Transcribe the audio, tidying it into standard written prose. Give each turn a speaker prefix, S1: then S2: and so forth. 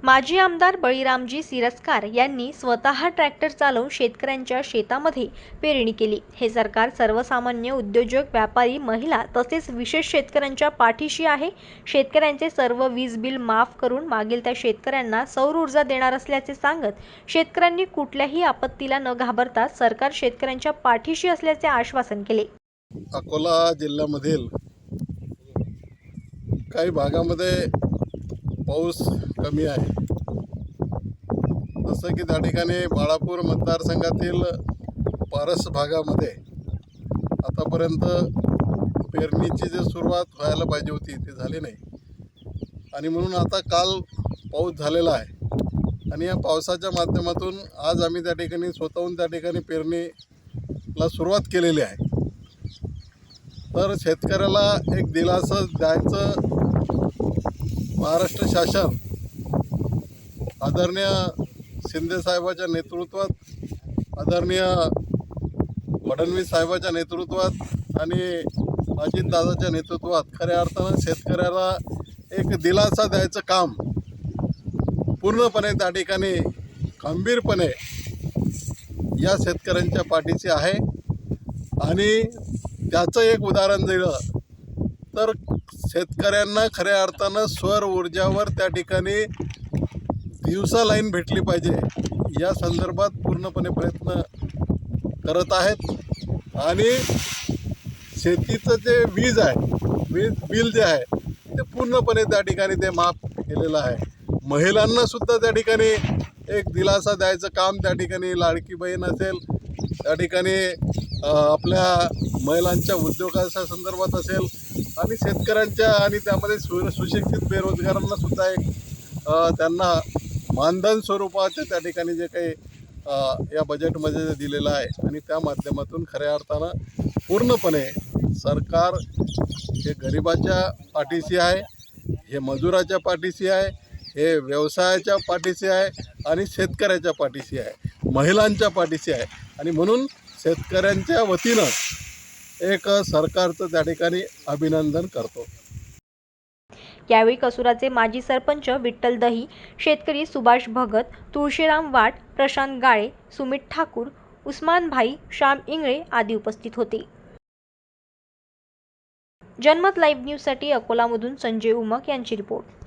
S1: माजी आमदार बळीरामजी सिरस्कार यांनी स्वतः ट्रॅक्टर चालवून शेतकऱ्यांच्या शेतामध्ये पेरणी केली। हे सरकार सर्वसामान्य उद्योजक, व्यापारी, महिला तसेच विशेष शेतकऱ्यांच्या पाठीशी आहे। शेतकऱ्यांचे सर्व वीज बिल माफ करून मागील त्या शेतकऱ्यांना सौर ऊर्जा देणार असल्याचे सांगत शेतकऱ्यांनी कुठल्याही आपत्तीला न घाबरता सरकार शेतकऱ्यांच्या पाठीशी असल्याचे आश्वासन केले।
S2: अकोला जिल्ह्यामधील काही भागामध्ये पाऊस कमी आहे। जसं की त्या ठिकाणी बाळापूर मतदारसंघातील पारस भागामध्ये आतापर्यंत पेरणीची जी सुरुवात व्हायला पाहिजे होती ती झाली नाही आणि म्हणून आता काल पाऊस झालेला आहे आणि या पावसाच्या माध्यमातून आज आम्ही त्या ठिकाणी स्वतःहून त्या ठिकाणी पेरणीला सुरुवात केलेली आहे। तर शेतकऱ्याला एक दिलासा द्यायचं महाराष्ट्र शासन आदरणीय शिंदे साहेबांच्या नेतृत्वात, आदरणीय फडणवीस साहेबांच्या नेतृत्वात आणि अजितदादाच्या नेतृत्वात खऱ्या अर्थानं शेतकऱ्याला एक दिलासा द्यायचं काम पूर्णपणे त्या ठिकाणी खंबीरपणे या शेतकऱ्यांच्या पाठीशी आहे। आणि त्याचं एक उदाहरण दिलं तर शेतकऱ्यांना खऱ्या अर्थानं सौर ऊर्जावर त्या ठिकाणी दिवसा लाईन भेटली पाहिजे या संदर्भात पूर्णपणे प्रयत्न करत आहेत। आणि शेतीचं जे वीज बिल जे आहे ते पूर्णपणे त्या ठिकाणी ते माफ केलेलं आहे। महिलांनासुद्धा त्या ठिकाणी एक दिलासा द्यायचं काम त्या ठिकाणी लाडकी बहीण असेल, त्या ठिकाणी आपल्या महिलांच्या उद्योगाच्या संदर्भात असेल आणि शेतकऱ्यांच्या आणि त्यामध्ये सुशिक्षित बेरोजगारांना सुद्धा एक त्यांना मानधन स्वरूपाचे त्या ठिकाणी जे काही या बजेटमध्ये दिलेलं आहे आणि त्या माध्यमातून खऱ्या अर्थानं पूर्णपणे सरकार हे गरिबाच्या पाठीशी आहे, हे मजुराच्या पाठीशी आहे, हे व्यवसायाच्या पाठीशी आहे आणि शेतकऱ्याच्या पाठीशी आहे, महिलांच्या पाठीशी आहे। आणि म्हणून शेतकऱ्यांच्या वतीनं एक सरकारचं त्या ठिकाणी अभिनंदन करतो।
S1: यावेळी कसुराचे माजी सरपंच विठ्ठल दही, शेतकरी सुभाष भगत, तुळशीराम वाट, प्रशांत गाळे, सुमित ठाकूर, उस्मान भाई, श्याम इंगळे आदी उपस्थित होते। जनमत लाईव्ह न्यूजसाठी अकोलामधून संजय उमक यांची रिपोर्ट।